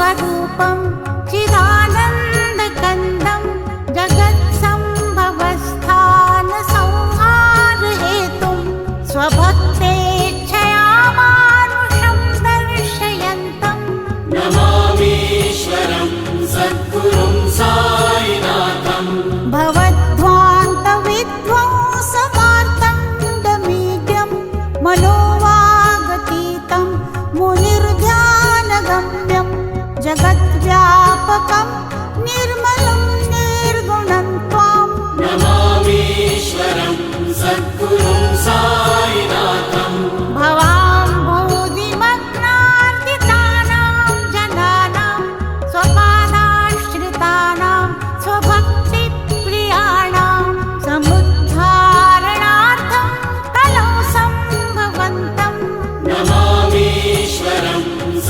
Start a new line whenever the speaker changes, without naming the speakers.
स्वरूपं चिदानन्दकन्दं जगत्सम्भवस्थानसंहारहेतुं स्वभक्तेच्छया मानुषं दर्शयन्तम्
नमामीश्वरं सद्गुरुं साईनाथम्
भवद्ध्वान्तविध्वंसमार्तण्डमीड्यं मनोवागतीतं मुनिर्ध्यानगम्यं जगद्व्यापकं निर्मलं निर्गुणं त्वाम्
नमामीश्वरं सद्गुरुं